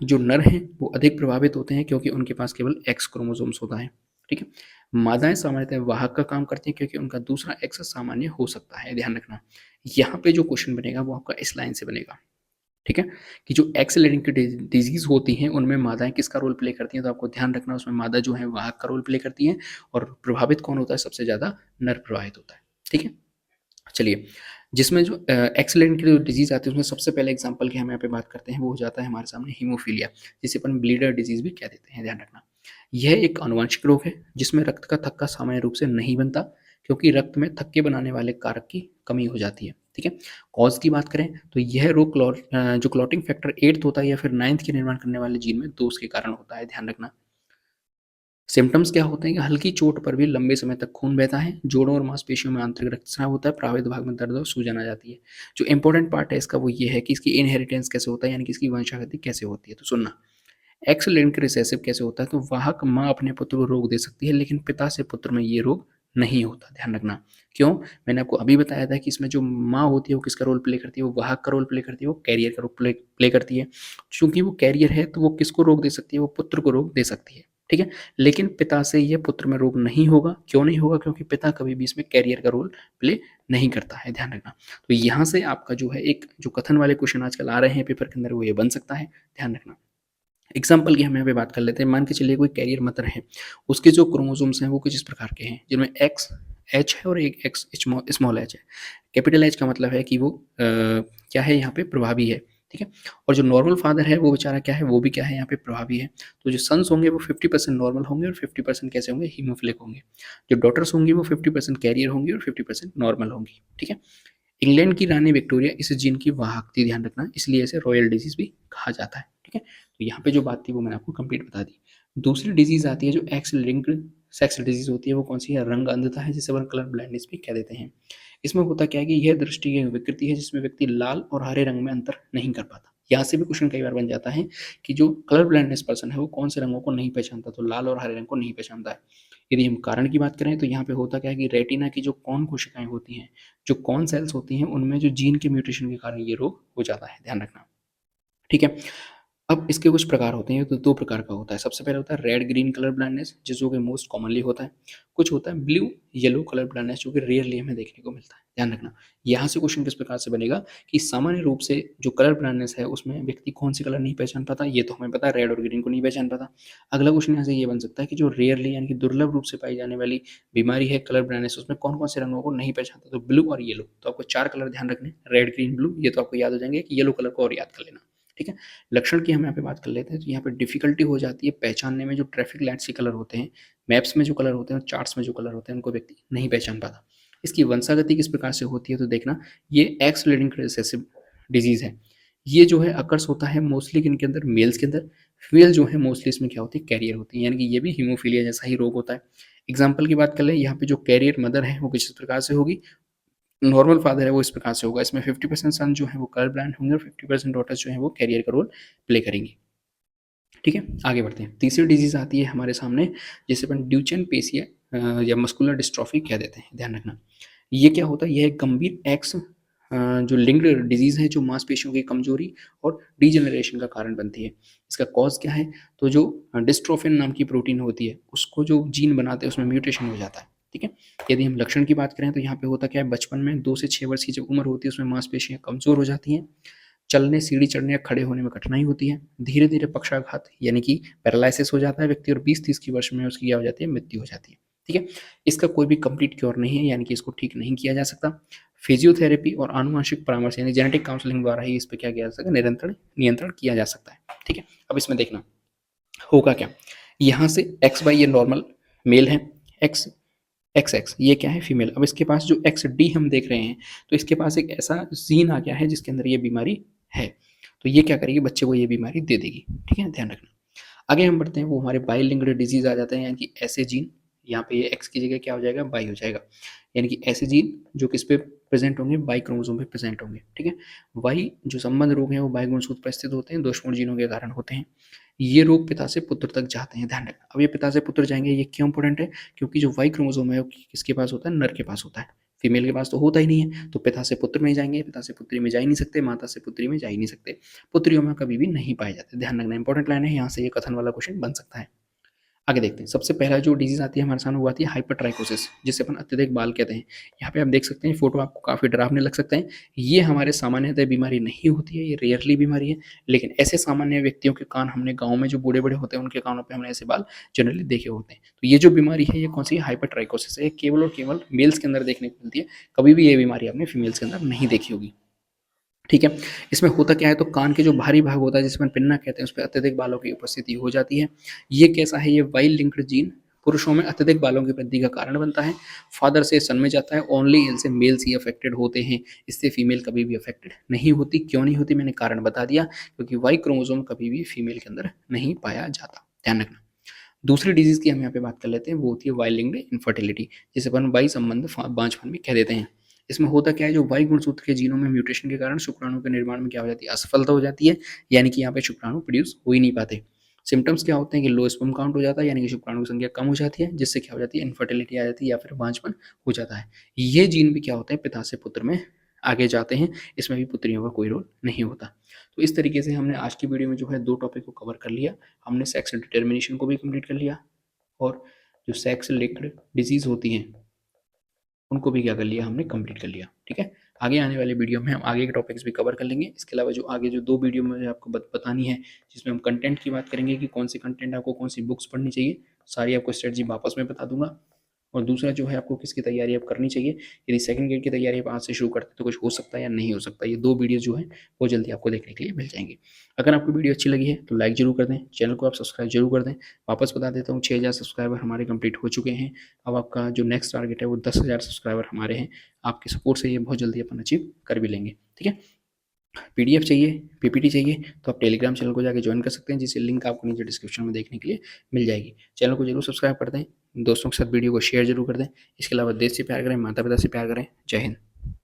जो नर हैं वो अधिक प्रभावित होते हैं क्योंकि उनके पास केवल एक्स क्रोमोसोम्स होता है, ठीक है। मादाएं सामान्यतः वाहक का काम करती हैं क्योंकि उनका दूसरा एक्स सामान्य हो सकता है। ध्यान रखना, यहाँ पे जो क्वेश्चन बनेगा वो आपका इस लाइन से बनेगा, ठीक है, कि जो एक्स लिंक्ड डिजीज होती हैं उनमें मादाएं किसका रोल प्ले करती हैं, तो आपको ध्यान रखना उसमें मादा जो है वाहक का रोल प्ले करती हैं, और प्रभावित कौन होता है, सबसे ज्यादा नर प्रभावित होता है, ठीक है। चलिए, जिसमें जो एक्सीलेंट की जो डिजीज आती है उसमें सबसे पहले एग्जांपल की हम यहाँ पे बात करते हैं, वो हो जाता है हमारे सामने हीमोफीलिया, जिसे अपन ब्लीडर डिजीज भी कह देते हैं। ध्यान रखना, यह एक आनुवंशिक रोग है जिसमें रक्त का थक्का सामान्य रूप से नहीं बनता क्योंकि रक्त में थक्के बनाने वाले कारक की कमी हो जाती है, ठीक है। कॉज की बात करें तो यह रोग जो क्लॉटिंग फैक्टर 8 होता है या फिर 9 के निर्माण करने वाले जीन में दोष के कारण होता है। ध्यान रखना, सिम्टम्स क्या होते हैं कि हल्की चोट पर भी लंबे समय तक खून बहता है, जोड़ों और मांसपेशियों में आंतरिक रक्तस्राव होता है, प्रभावित भाग में दर्द और सूजन आ जाती है। जो इंपॉर्टेंट पार्ट है इसका वो ये है कि इसकी इनहेरिटेंस कैसे होता है, यानी कि इसकी वंशागति कैसे होती है। तो सुनना, एक्स लिंक्ड रिसेसिव कैसे होता है, तो वाहक माँ अपने पुत्र को रोग दे सकती है लेकिन पिता से पुत्र में ये रोग नहीं होता। ध्यान रखना, क्यों, मैंने आपको अभी बताया था कि इसमें जो माँ होती है वो किसका रोल प्ले करती है, वो वाहक का रोल प्ले करती है, वो कैरियर का रोल प्ले करती है। चूंकि वो कैरियर है तो वो किसको रोग दे सकती है, वो पुत्र को रोग दे सकती है, ठीक है। लेकिन पिता से ये पुत्र में रोग नहीं होगा। क्यों नहीं होगा, क्योंकि पिता कभी भी इसमें कैरियर का रोल प्ले नहीं करता है। ध्यान रखना, तो यहाँ से आपका जो है एक जो कथन वाले क्वेश्चन आजकल आ रहे हैं पेपर के अंदर वो ये बन सकता है। ध्यान रखना, एग्जाम्पल की हम यहाँ पे बात कर लेते हैं। मान के चलिए कोई कैरियर मदर है, उसके जो क्रोमोसोम्स हैं वो कुछ इस प्रकार के हैं जिनमें एक्स एच है और एक एक्स स्मॉल एच है। कैपिटल एच का मतलब है कि वो क्या है यहाँ पे प्रभावी है, ठीक है। और जो नॉर्मल फादर है वो बेचारा क्या है, वो भी क्या है यहाँ पे प्रभावी है। तो जो सन्स होंगे वो 50% नॉर्मल होंगे और 50% कैसे होंगे, हीमोफिलिक होंगे। जो डॉटर्स होंगी वो 50% कैरियर होंगी और 50% नॉर्मल होंगी, ठीक है। इंग्लैंड की रानी विक्टोरिया इस जीन की वाहक थी, ध्यान रखना, इसलिए इसे रॉयल डिजीज भी कहा जाता है, ठीक है। तो यहाँ पे जो बात थी वो मैंने आपको कंप्लीट बता दी। दूसरी डिजीज आती है जो एक्स लिंक्ड सेक्स डिजीज होती है, वो कौन सी है, रंग अंधता है, जिसे अपन कलर ब्लाइंडनेस भी कह देते हैं। इसमें होता क्या है कि यह दृष्टि की विकृति है जिसमें व्यक्ति लाल और हरे रंग में अंतर नहीं कर पाता। यहाँ से भी क्वेश्चन कई बार बन जाता है कि जो कलर ब्लाइंडनेस पर्सन है वो कौन से रंगों को नहीं पहचानता, तो लाल और हरे रंग को नहीं पहचानता है। यदि हम कारण की बात करें तो यहाँ पे होता क्या है कि रेटिना की जो कौन कोशिकाएं होती हैं, जो कौन सेल्स होती हैं, उनमें जो जीन के म्यूटेशन के कारण ये रोग हो जाता है, ध्यान रखना, ठीक है। अब इसके कुछ प्रकार होते हैं, तो दो प्रकार का होता है। सबसे पहले होता है रेड ग्रीन कलर ब्लाइंडनेस, जो कि मोस्ट कॉमनली होता है। कुछ होता है ब्लू येलो कलर ब्लाइंडनेस, जो कि रेयरली हमें देखने को मिलता है, ध्यान रखना। यहाँ से क्वेश्चन किस प्रकार से बनेगा कि सामान्य रूप से जो कलर ब्लाइंडनेस है उसमें व्यक्ति कौन सी कलर नहीं पहचान पाता, ये तो हमें पता है, रेड और ग्रीन को नहीं पहचान पाता। अगला क्वेश्चन यहाँ से ये बन सकता है कि जो रेयरली यानी कि दुर्लभ रूप से पाई जाने वाली बीमारी है कलर ब्लाइंडनेस, उसमें कौन कौन से रंगों को नहीं पहचानता, तो ब्लू और येलो। तो आपको 4 कलर ध्यान रखने, रेड ग्रीन ब्लू, ये तो आपको याद हो जाएंगे, कि येलो कलर को और याद कर लेना, ठीक है। लक्षण की हम यहाँ पे बात कर लेते हैं, तो यहाँ पे डिफिकल्टी हो जाती है पहचानने में। जो ट्रैफिक लाइट्स के कलर होते हैं, मैप्स में जो कलर होते हैं और चार्ट्स में जो कलर होते हैं, उनको व्यक्ति नहीं पहचान पाता। इसकी वंशागति किस प्रकार से होती है, तो देखना, ये एक्स लिंक्ड रिसेसिव डिजीज है। ये जो है अकर्स होता है मोस्टली किनके अंदर, मेल्स के अंदर। फीमेल जो है मोस्टली इसमें क्या होती है, कैरियर होती है, यानी कि ये भी हीमोफीलिया जैसा ही रोग होता है। एग्जाम्पल की बात कर ले, यहाँ पे जो कैरियर मदर है वो किस प्रकार से होगी, नॉर्मल फादर है वो इस प्रकार से होगा। इसमें 50% सन जो है वो कलर ब्लाइंड होंगे और 50% डॉटर्स जो है वो कैरियर का रोल प्ले करेंगी, ठीक है। आगे बढ़ते हैं, तीसरी डिजीज आती है हमारे सामने, जिसे अपन ड्यूचेन पेशिया या मस्कुलर डिस्ट्रॉफी कह देते हैं, ध्यान रखना। ये क्या होता है, यह एक गंभीर एक्स जो लिंक्ड डिजीज है, जो मांसपेशियों की कमजोरी और डिजेनरेशन का कारण बनती है। इसका कॉज क्या है, तो जो डिस्ट्रोफिन नाम की प्रोटीन होती है, उसको जो जीन बनाते हैं उसमें म्यूटेशन हो जाता है, ठीक है। यदि हम लक्षण की बात करें तो यहाँ पे होता क्या है, बचपन में 2 से 6 वर्ष की जब उम्र होती है उसमें मांसपेशियां कमजोर हो जाती हैं, चलने, सीढ़ी चढ़ने या खड़े होने में कठिनाई होती है। धीरे धीरे पक्षाघात यानी कि पैरालिसिस हो जाता है व्यक्ति, और 20-30 की वर्ष में उसकी क्या हो जाती है, मृत्यु हो जाती है, ठीक है। इसका कोई भी कंप्लीट क्योर नहीं है, यानी कि इसको ठीक नहीं किया जा सकता। फिजियोथेरेपी और आनुवंशिक परामर्श यानी जेनेटिक काउंसलिंग द्वारा ही इस पर क्या किया जा सकता है, नियंत्रण किया जा सकता है, ठीक है। अब इसमें देखना होगा क्या, यहाँ से एक्स वाई ये नॉर्मल मेल है, एक्स एक्स एक्स ये क्या है, फीमेल। अब इसके पास जो एक्स डी हम देख रहे हैं, तो इसके पास एक ऐसा जीन आ गया है जिसके अंदर ये बीमारी है, तो ये क्या करेगी, बच्चे को ये बीमारी दे देगी, ठीक है, ध्यान रखना। आगे हम बढ़ते हैं, वो हमारे बाइलिंगुअल डिजीज आ जाते हैं, यानी कि ऐसे जीन, यहाँ पे ये एक्स की जगह क्या हो जाएगा, बाई हो जाएगा, यानी कि ऐसे जीन जो किस पे प्रेजेंट होंगे, बाई क्रोमोसोम पे प्रेजेंट होंगे, ठीक है। वाई जो संबंध रोग हैं वो बाई गुणसूत्र पर स्थित होते हैं, दोषपूर्ण जीनों के कारण होते हैं। ये रोग पिता से पुत्र तक जाते हैं, ध्यान रखना। अब ये पिता से पुत्र जाएंगे, ये क्यों इंपॉर्टेंट है, क्योंकि जो वाई क्रोमोसोम है वो किसके पास होता है, नर के पास होता है, फीमेल के पास तो होता ही नहीं है। तो पिता से पुत्र में जाएंगे, पिता से पुत्री में जा ही नहीं सकते, माता से पुत्री में जा ही नहीं सकते, पुत्रियों में कभी भी नहीं पाए जाते, ध्यान रखना, इंपॉर्टेंट लाइन है, यहाँ से ये कथन वाला क्वेश्चन बन सकता है। आगे देखते हैं, सबसे पहला जो डिजीज आती है हमारे सामने वो आती है हाइपरट्राइकोसिस, जिसे अपन अत्यधिक बाल कहते हैं। यहाँ पे आप देख सकते हैं, फोटो आपको काफी डरावने लग सकते हैं। ये हमारे सामान्यतः बीमारी नहीं होती है, ये रेयरली बीमारी है, लेकिन ऐसे सामान्य व्यक्तियों के कान, हमने गाँव में जो बूढ़े बड़े होते हैं उनके कानों पर हमने ऐसे बाल जनरली देखे होते हैं। तो ये जो बीमारी है ये कौन सी हाइपरट्राइकोसिस है, केवल और केवल मेल्स के अंदर देखने को मिलती है, कभी भी ये बीमारी आपने फीमेल्स के अंदर नहीं देखी होगी, ठीक है। इसमें होता क्या है, तो कान के जो बाहरी भाग होता है जिसमें पिन्ना कहते हैं, उस पर अत्यधिक बालों की उपस्थिति हो जाती है। ये कैसा है, ये वाई लिंक्ड जीन पुरुषों में अत्यधिक बालों की वृद्धि का कारण बनता है, फादर से सन में जाता है, ओनली इनसे मेल्स ही अफेक्टेड होते हैं, इससे फीमेल कभी भी अफेक्टेड नहीं होती। क्यों नहीं होती, मैंने कारण बता दिया, क्योंकि वाई क्रोमोसोम कभी भी फीमेल के अंदर नहीं पाया जाता, ध्यान रखना। दूसरी डिजीज की हम यहाँ पे बात कर लेते हैं, वो होती है वाई लिंक्ड इनफर्टिलिटी, जिसे अपन वाई संबंध बांझपन भी कह देते हैं। इसमें होता क्या है, जो वाई गुणसूत्र के जीनों में म्यूटेशन के कारण शुक्राणु के निर्माण में क्या हो जाती है, असफलता हो जाती है, यानी कि यहाँ पे शुक्राणु प्रोड्यूस हो ही नहीं पाते। सिम्टम्स क्या होते हैं कि लो स्पर्म काउंट हो जाता है, यानी कि शुक्राणु की संख्या कम हो जाती है, जिससे क्या हो जाती है, इनफर्टिलिटी आ जाती है या फिर बांझपन हो जाता है। ये जीन भी क्या होते हैं, पिता से पुत्र में आगे जाते हैं, इसमें भी पुत्रियों का कोई रोल नहीं होता। तो इस तरीके से हमने आज की वीडियो में जो है 2 टॉपिक को कवर कर लिया। हमने सेक्स डिटर्मिनेशन को भी कंप्लीट कर लिया, और जो सेक्स लिंक्ड डिजीज होती हैं उनको भी क्या कर लिया, हमने कंप्लीट कर लिया, ठीक है। आगे आने वाले वीडियो में हम आगे के टॉपिक्स भी कवर कर लेंगे। इसके अलावा जो आगे जो 2 वीडियो मुझे आपको बतानी है, जिसमें हम कंटेंट की बात करेंगे कि कौन सी कंटेंट आपको कौन सी बुक्स पढ़नी चाहिए, सारी आपको स्ट्रेटजी वापस में बता दूंगा। और दूसरा जो है आपको किसकी तैयारी अब करनी चाहिए, यदि सेकंड ग्रेड की तैयारी आप आज से शुरू करते हैं तो कुछ हो सकता है या नहीं हो सकता। ये 2 वीडियो जो हैं वो जल्दी आपको देखने के लिए मिल जाएँगी। अगर आपको वीडियो अच्छी लगी है तो लाइक ज़रूर कर दें, चैनल को आप सब्सक्राइब ज़रूर कर दें। वापस बता देता हूँ 6000 सब्सक्राइबर हमारे कंप्लीट हो चुके हैं। अब आपका जो नेक्स्ट टारगेट है वो 10,000 सब्सक्राइबर हमारे हैं। आपके सपोर्ट से ये बहुत जल्दी अपन अचीव कर भी लेंगे, ठीक है? पीडीएफ चाहिए, पीपीटी चाहिए तो आप टेलीग्राम चैनल को जाके ज्वाइन कर सकते हैं, जिसकी लिंक आपको नीचे डिस्क्रिप्शन में देखने के लिए मिल जाएगी। चैनल को जरूर सब्सक्राइब कर दें, दोस्तों के साथ वीडियो को शेयर जरूर कर दें। इसके अलावा देश से प्यार करें, माता पिता से प्यार करें। जय हिंद।